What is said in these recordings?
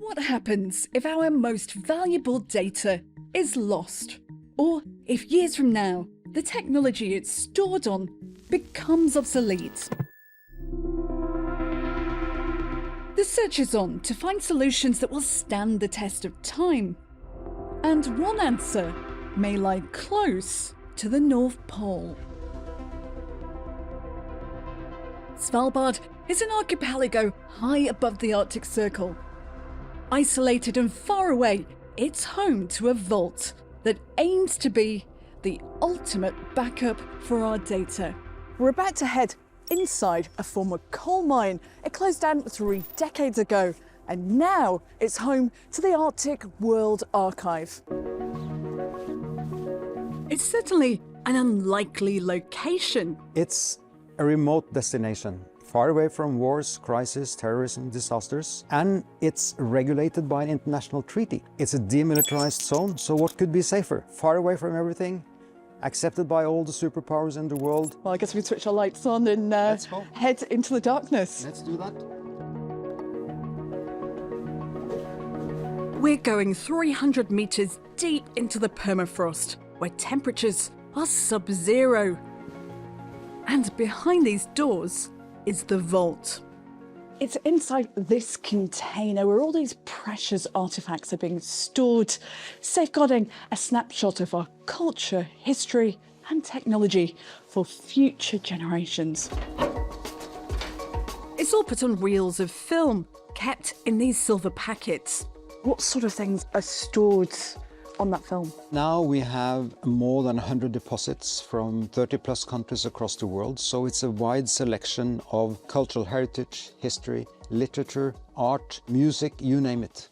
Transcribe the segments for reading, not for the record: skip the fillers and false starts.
What happens if our most valuable data is lost? Or if years from now, the technology it's stored on becomes obsolete? The search is on to find solutions that will stand the test of time. And one answer may lie close to the North Pole. Svalbard is an archipelago high above the Arctic Circle. Isolated and far away, it's home to a vault that aims to be the ultimate backup for our data. We're about to head inside a former coal mine. It closed down 3 decades ago, and now it's home to the Arctic World Archive. It's certainly an unlikely location. It's a remote destination, far away from wars, crises, terrorism, disasters, and it's regulated by an international treaty. It's a demilitarized zone, so what could be safer? Far away from everything, accepted by all the superpowers in the world. Well, I guess we switch our lights on and head into the darkness. Let's do that. We're going 300 meters deep into the permafrost, where temperatures are sub-zero. And behind these doors is the vault. It's inside this container where all these precious artefacts are being stored, safeguarding a snapshot of our culture, history, and technology for future generations. It's all put on reels of film, kept in these silver packets. What sort of things are stored on that film? Now we have more than 100 deposits from 30 plus countries across the world, so it's a wide selection of cultural heritage, history, literature, art, music, you name it.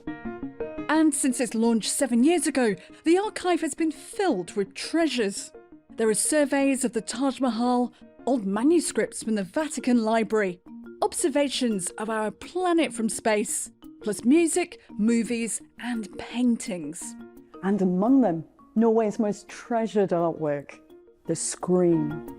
And since its launch 7 years ago, the archive has been filled with treasures. There are surveys of the Taj Mahal, old manuscripts from the Vatican Library, observations of our planet from space, plus music, movies, and paintings. And among them, Norway's most treasured artwork, the screen.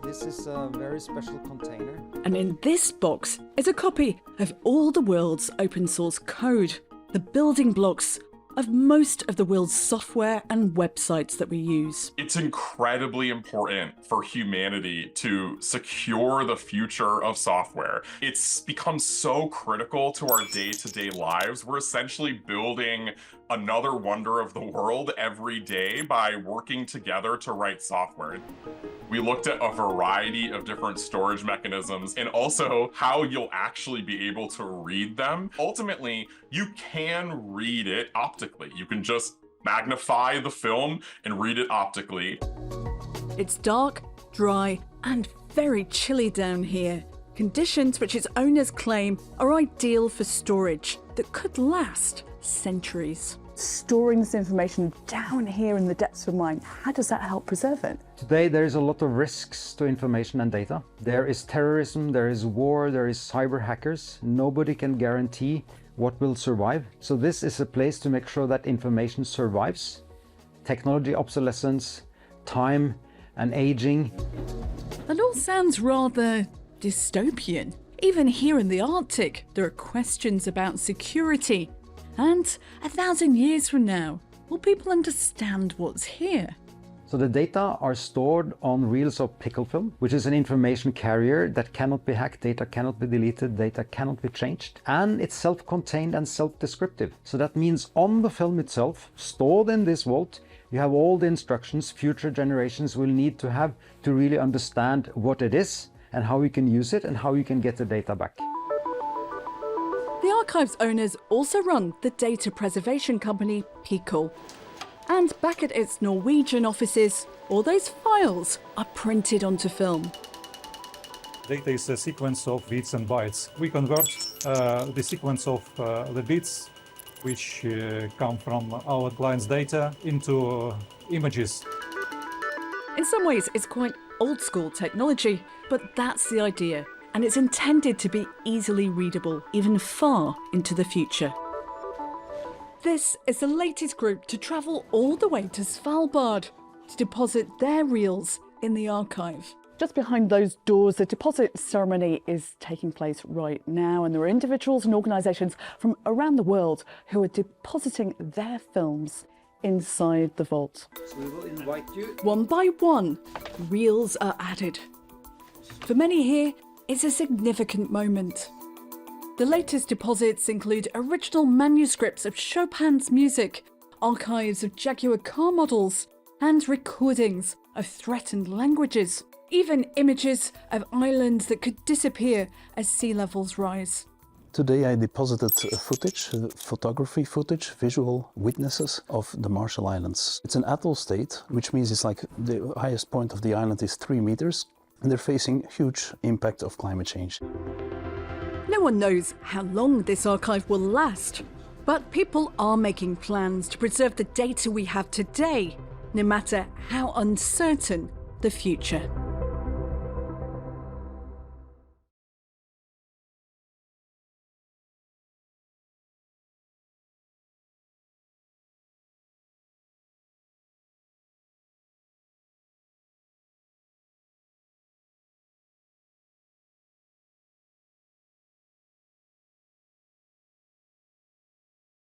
This is a very special container. And in this box is a copy of all the world's open source code, the building blocks of most of the world's software and websites that we use. It's incredibly important for humanity to secure the future of software. It's become so critical to our day-to-day lives. We're essentially building another wonder of the world every day by working together to write software. We looked at a variety of different storage mechanisms and also how you'll actually be able to read them. Ultimately, you can read it optically. You can just magnify the film and read it optically. It's dark, dry, and very chilly down here. Conditions which its owners claim are ideal for storage that could last centuries. Storing this information down here in the depths of a mine, how does that help preserve it? Today there is a lot of risks to information and data. There is terrorism, there is war, there is cyber hackers. Nobody can guarantee what will survive. So this is a place to make sure that information survives. Technology obsolescence, time and aging. That all sounds rather dystopian. Even here in the Arctic, there are questions about security. And 1,000 years from now, will people understand what's here? So the data are stored on reels of pickle film, which is an information carrier that cannot be hacked, data cannot be deleted, data cannot be changed. And it's self-contained and self-descriptive. So that means on the film itself, stored in this vault, you have all the instructions future generations will need to have to really understand what it is and how you can use it and how you can get the data back. The archive's owners also run the data preservation company Pico. And back at its Norwegian offices, all those files are printed onto film. Data is a sequence of bits and bytes. We convert the sequence of the bits, which come from our client's data, into images. In some ways, it's quite old-school technology, but that's the idea. And it's intended to be easily readable, even far into the future. This is the latest group to travel all the way to Svalbard to deposit their reels in the archive. Just behind those doors, the deposit ceremony is taking place right now, and there are individuals and organisations from around the world who are depositing their films inside the vault. So we will invite you. One by one, reels are added. For many here, it's a significant moment. The latest deposits include original manuscripts of Chopin's music, archives of Jaguar car models, and recordings of threatened languages, even images of islands that could disappear as sea levels rise. Today I deposited footage, photography footage, visual witnesses of the Marshall Islands. It's an atoll state, which means it's like the highest point of the island is 3 meters, and they're facing huge impact of climate change. No one knows how long this archive will last, but people are making plans to preserve the data we have today, no matter how uncertain the future.